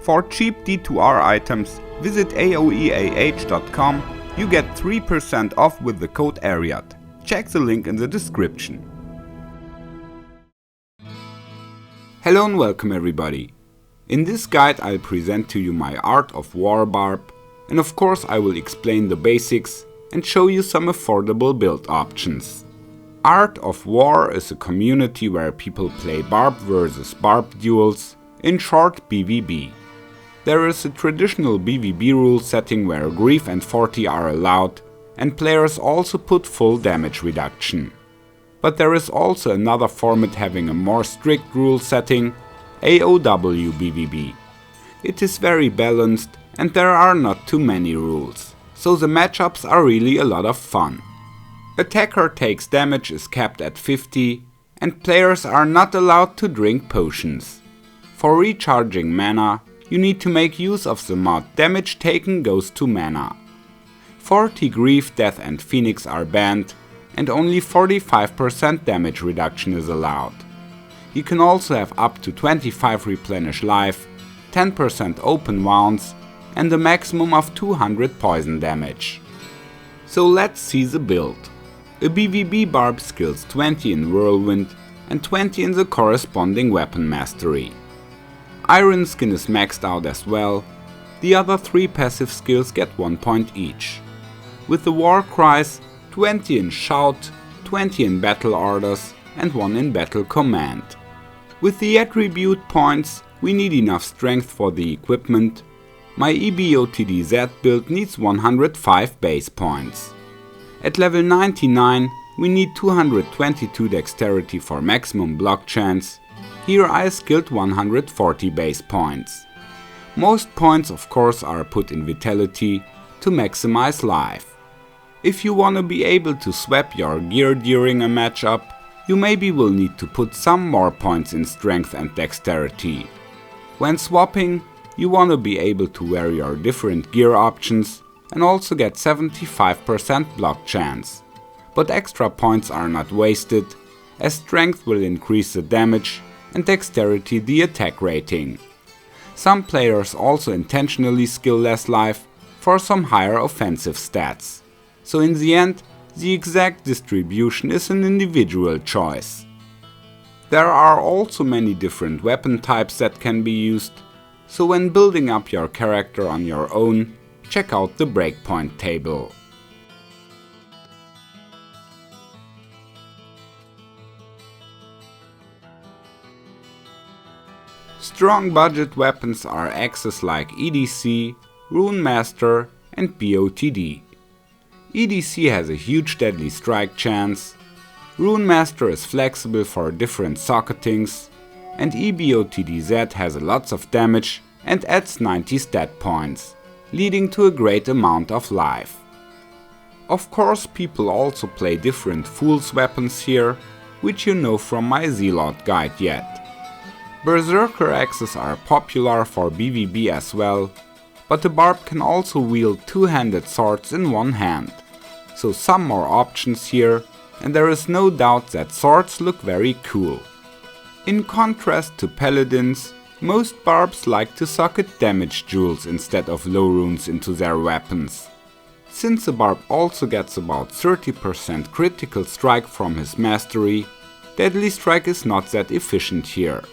For cheap D2R items, visit AoEAH.com. You get 3% off with the code Arreat. Check the link in the description. Hello and welcome everybody. In this guide I'll present to you my Art of War Barb, and of course I will explain the basics and show you some affordable build options. Art of War is a community where people play Barb vs Barb duels, in short PvP. There is a traditional PvP rule setting where Grief and 40 are allowed, and players also put full damage reduction. But there is also another format having a more strict rule setting, AoW PvP. It is very balanced and there are not too many rules, so the matchups are really a lot of fun. Attacker takes damage is capped at 50, and players are not allowed to drink potions. For recharging mana, you need to make use of the mod Damage Taken Goes to Mana. 40 Grief, Death and Phoenix are banned, and only 45% damage reduction is allowed. You can also have up to 25 replenish life, 10% open wounds, and a maximum of 200 poison damage. So let's see the build. A PvP Barb skills 20 in Whirlwind and 20 in the corresponding weapon mastery. Iron Skin is maxed out as well. The other 3 passive skills get 1 point each. With the War Cries, 20 in Shout, 20 in Battle Orders and 1 in Battle Command. With the attribute points, we need enough strength for the equipment. My EBOTDZ build needs 105 base points. At level 99, we need 222 dexterity for maximum block chance. Here I skilled 140 base points. Most points of course are put in vitality to maximize life. If you wanna be able to swap your gear during a matchup, you maybe will need to put some more points in strength and dexterity. When swapping, you wanna be able to wear your different gear options and also get 75% block chance. But extra points are not wasted, as strength will increase the damage and dexterity the attack rating. Some players also intentionally skill less life for some higher offensive stats. So in the end, the exact distribution is an individual choice. There are also many different weapon types that can be used, so when building up your character on your own, check out the breakpoint table. Strong budget weapons are axes like EDC, Rune Master and BOTD. EDC has a huge deadly strike chance, Rune Master is flexible for different socketings, and EBOTDZ has lots of damage and adds 90 stat points, leading to a great amount of life. Of course people also play different Fool's weapons here, which you know from my Zealot guide yet. Berserker axes are popular for PvP as well, but the Barb can also wield two-handed swords in one hand. So some more options here, and there is no doubt that swords look very cool. In contrast to paladins, most Barbs like to socket damage jewels instead of low runes into their weapons. Since the Barb also gets about 30% critical strike from his mastery, deadly strike is not that efficient here.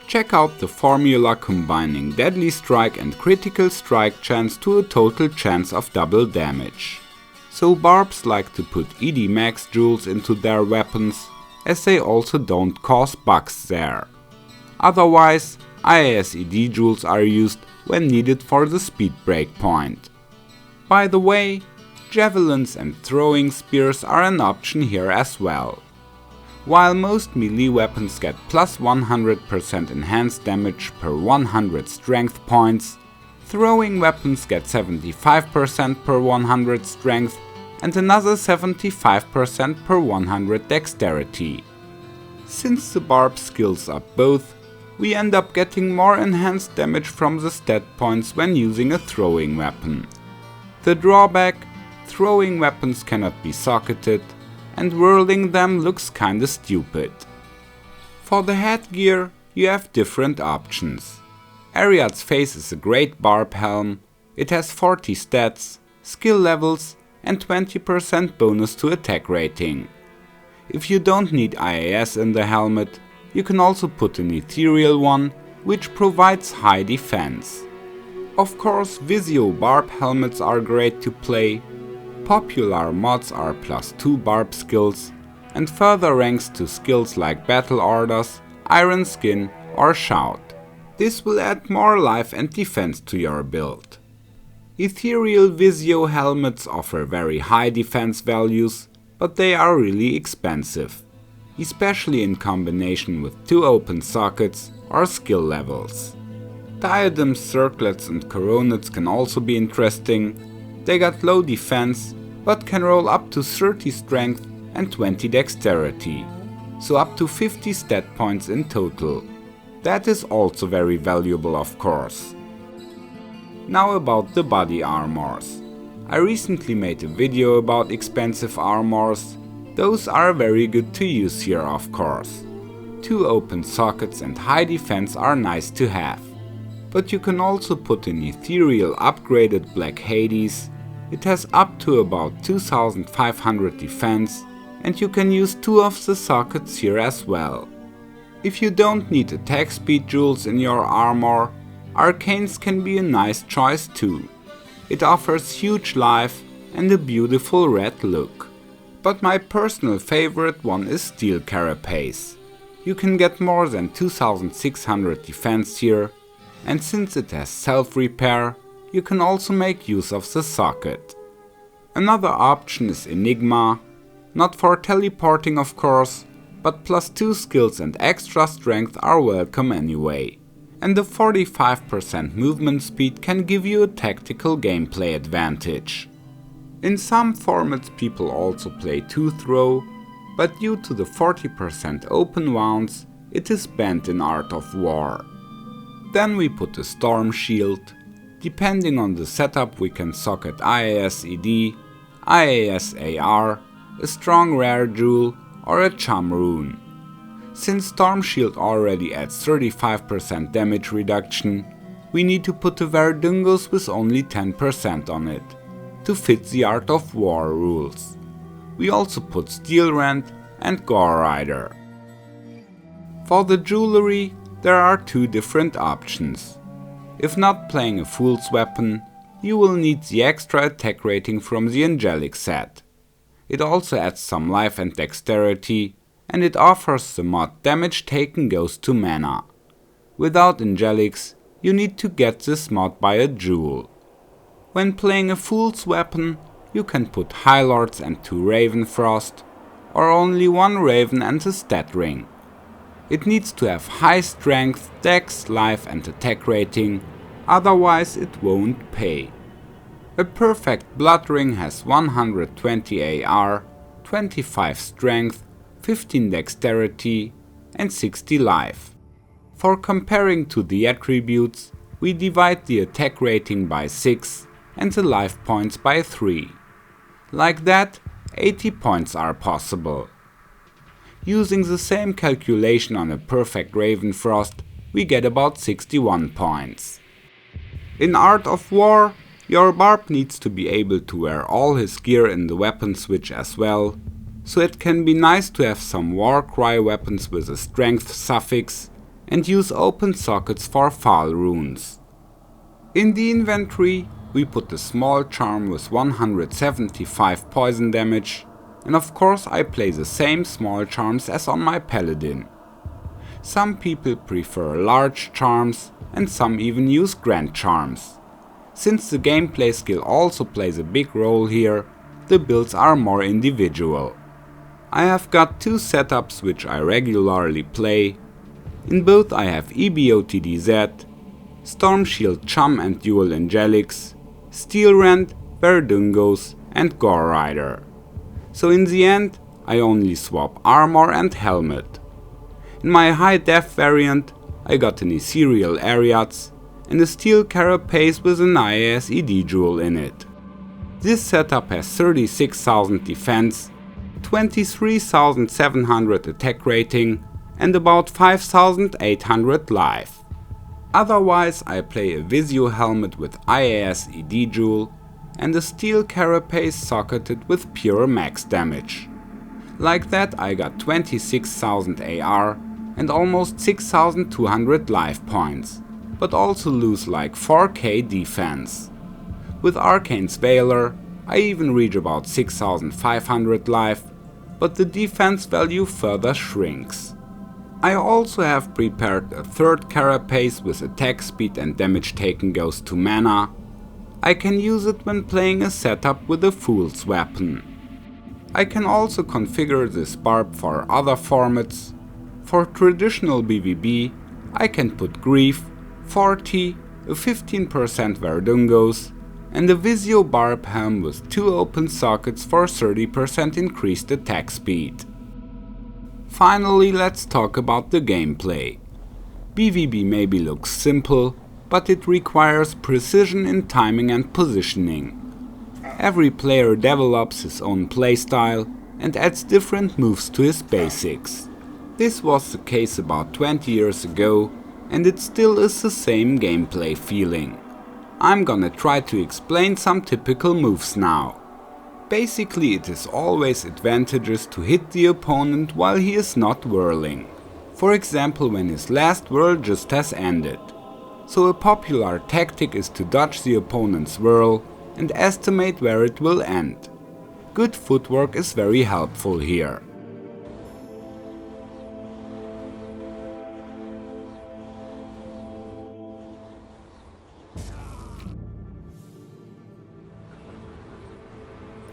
Check out the formula combining deadly strike and critical strike chance to a total chance of double damage. So Barbs like to put ED max jewels into their weapons, as they also don't cause bugs there. Otherwise, IAS ED jewels are used when needed for the speed breakpoint. By the way, javelins and throwing spears are an option here as well. While most melee weapons get plus 100% enhanced damage per 100 strength points, throwing weapons get 75% per 100 strength and another 75% per 100 dexterity. Since the Barb skills up both, we end up getting more enhanced damage from the stat points when using a throwing weapon. The drawback: throwing weapons cannot be socketed, and whirling them looks kinda stupid. For the headgear, you have different options. Arreat's face is a great Barb helm. It has 40 stats, skill levels and 20% bonus to attack rating. If you don't need IAS in the helmet, you can also put an ethereal one, which provides high defense. Of course, Visio Barb helmets are great to play. Popular mods are +2 Barb skills and further ranks to skills like Battle Orders, Iron Skin or Shout. This will add more life and defense to your build. Ethereal Visio helmets offer very high defense values, but they are really expensive, especially in combination with 2 open sockets or skill levels. Diadems, circlets and coronets can also be interesting. They got low defense, but can roll up to 30 strength and 20 dexterity, so up to 50 stat points in total. That is also very valuable, of course. Now about the body armors. I recently made a video about expensive armors. Those are very good to use here, of course. 2 open sockets and high defense are nice to have. But you can also put an ethereal upgraded Black Hades. It has up to about 2500 defense, and you can use 2 of the sockets here as well. If you don't need attack speed jewels in your armor, Arcanes can be a nice choice too. It offers huge life and a beautiful red look. But my personal favorite one is Steel Carapace. You can get more than 2600 defense here, and since it has self-repair, you can also make use of the socket. Another option is Enigma, not for teleporting of course, but +2 skills and extra strength are welcome anyway. And the 45% movement speed can give you a tactical gameplay advantage. In some formats people also play 2-throw, but due to the 40% open wounds, it is banned in Art of War. Then we put a Storm Shield. Depending on the setup we can socket IAS ED, IAS AR, a strong rare jewel or a chum rune. Since Storm Shield already adds 35% damage reduction, we need to put a Verdungos with only 10% on it, to fit the Art of War rules. We also put Steel Rend and Gore Rider. For the jewelry, there are 2 different options. If not playing a fool's weapon, you will need the extra attack rating from the Angelic set. It also adds some life and dexterity, and it offers the mod Damage Taken Goes to Mana. Without Angelics, you need to get this mod by a jewel. When playing a fool's weapon, you can put High Lords and 2 Raven Frost, or only 1 Raven and a stat ring. It needs to have high strength, dex, life and attack rating, otherwise it won't pay. A perfect blood ring has 120 AR, 25 strength, 15 dexterity and 60 life. For comparing to the attributes, we divide the attack rating by 6 and the life points by 3. Like that, 80 points are possible. Using the same calculation on a perfect Raven Frost, we get about 61 points. In Art of War, your Barb needs to be able to wear all his gear in the weapon switch as well, so it can be nice to have some Warcry weapons with a strength suffix and use open sockets for Fall runes. In the inventory, we put a small charm with 175 poison damage, and of course I play the same small charms as on my paladin. Some people prefer large charms and some even use grand charms. Since the gameplay skill also plays a big role here, the builds are more individual. I have got 2 setups which I regularly play. In both I have EBOTDZ, Storm Shield Chum and Dual Angelics, Steel Rend, Verdungos and Gore Rider. So in the end, I only swap armor and helmet. In my high def variant, I got an Ethereal Arreat and a Steel Carapace with an IAS ED jewel in it. This setup has 36,000 defense, 23,700 attack rating and about 5,800 life. Otherwise I play a Visio helmet with IAS ED Jewel and a steel carapace socketed with pure max damage. Like that I got 26,000 AR and almost 6,200 life points, but also lose like 4k defense. With Arcane's Veiler I even reach about 6,500 life, but the defense value further shrinks. I also have prepared a third carapace with attack speed and damage taken goes to mana. I can use it when playing a setup with a Fool's Weapon. I can also configure this Barb for other formats. For traditional BVB I can put Grief, 40, a 15% Verdungos, and a Visio Barb helm with 2 open sockets for 30% increased attack speed. Finally, let's talk about the gameplay. BVB maybe looks simple, but it requires precision in timing and positioning. Every player develops his own playstyle and adds different moves to his basics. This was the case about 20 years ago, and it still is the same gameplay feeling. I'm gonna try to explain some typical moves now. Basically it is always advantageous to hit the opponent while he is not whirling. For example when his last whirl just has ended. So a popular tactic is to dodge the opponent's whirl and estimate where it will end. Good footwork is very helpful here.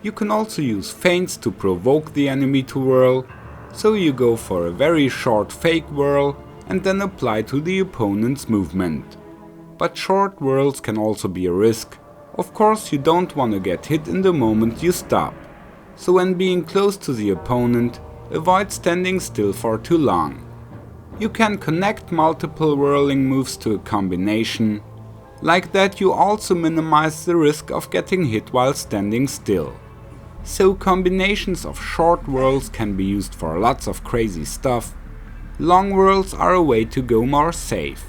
You can also use feints to provoke the enemy to whirl, so you go for a very short fake whirl and then apply to the opponent's movement. But short whirls can also be a risk. Of course you don't want to get hit in the moment you stop, so when being close to the opponent, avoid standing still for too long. You can connect multiple whirling moves to a combination. Like that you also minimize the risk of getting hit while standing still. So combinations of short whirls can be used for lots of crazy stuff. Long whirls are a way to go more safe.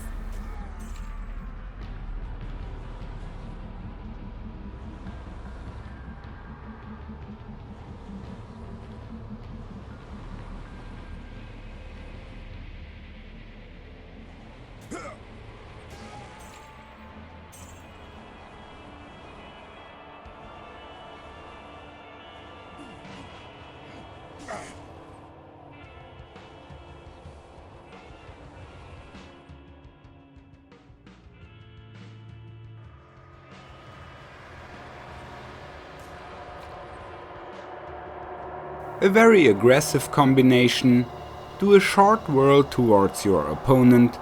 A very aggressive combination, do a short whirl towards your opponent,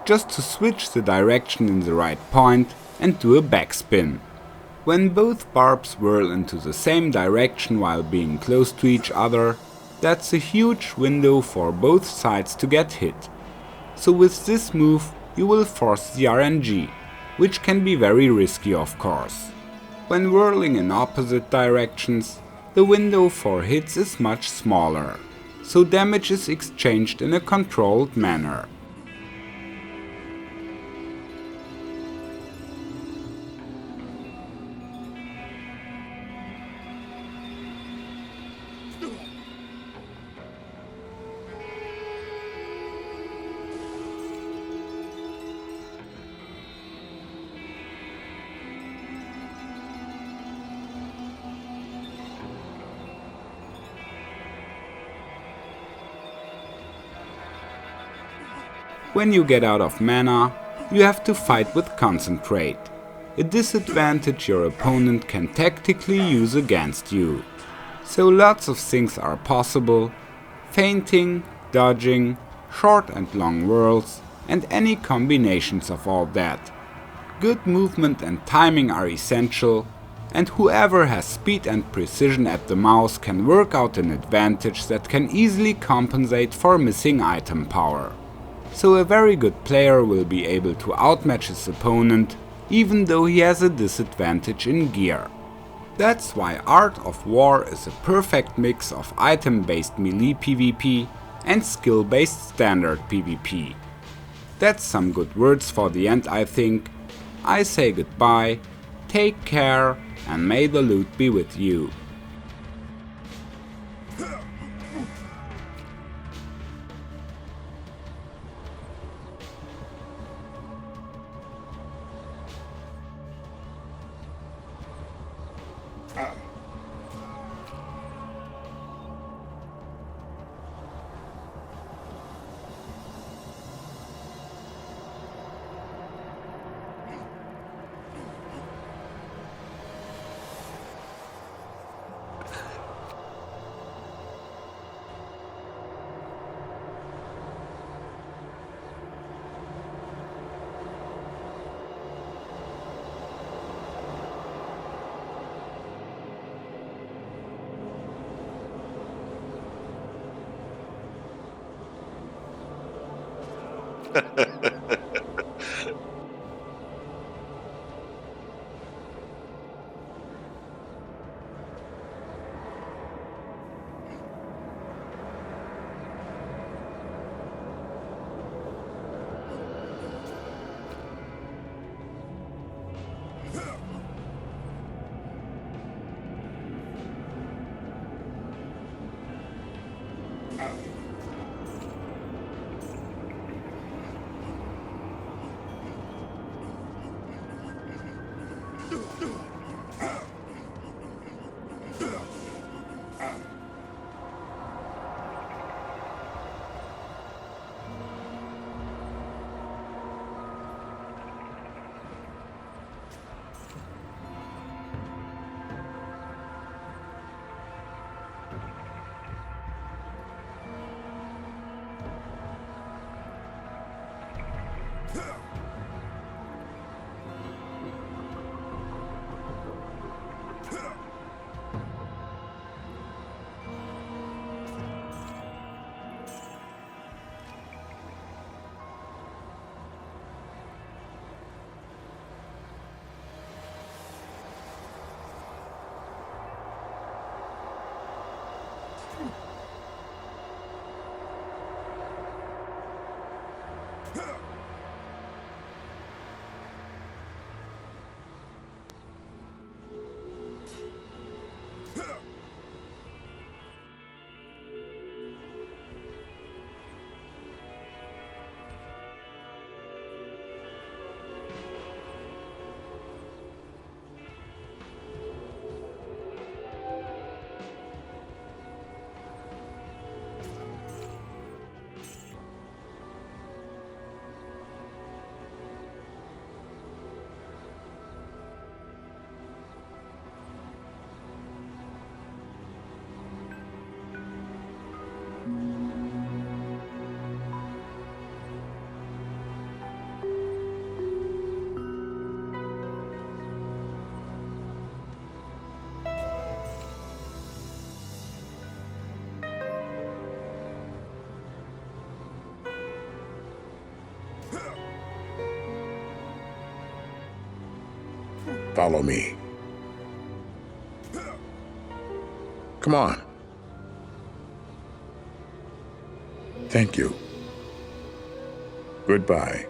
just to switch the direction in the right point and do a backspin. When both barbs whirl into the same direction while being close to each other, that's a huge window for both sides to get hit. So with this move you will force the RNG, which can be very risky of course. When whirling in opposite directions, the window for hits is much smaller, so damage is exchanged in a controlled manner. When you get out of mana, you have to fight with Concentrate, a disadvantage your opponent can tactically use against you. So lots of things are possible: feinting, dodging, short and long whirls, and any combinations of all that. Good movement and timing are essential, and whoever has speed and precision at the mouse can work out an advantage that can easily compensate for missing item power. So a very good player will be able to outmatch his opponent, even though he has a disadvantage in gear. That's why Art of War is a perfect mix of item-based melee PvP and skill-based standard PvP. That's some good words for the end, I think. I say goodbye, take care, and may the loot be with you. Follow me. Come on. Thank you. Goodbye.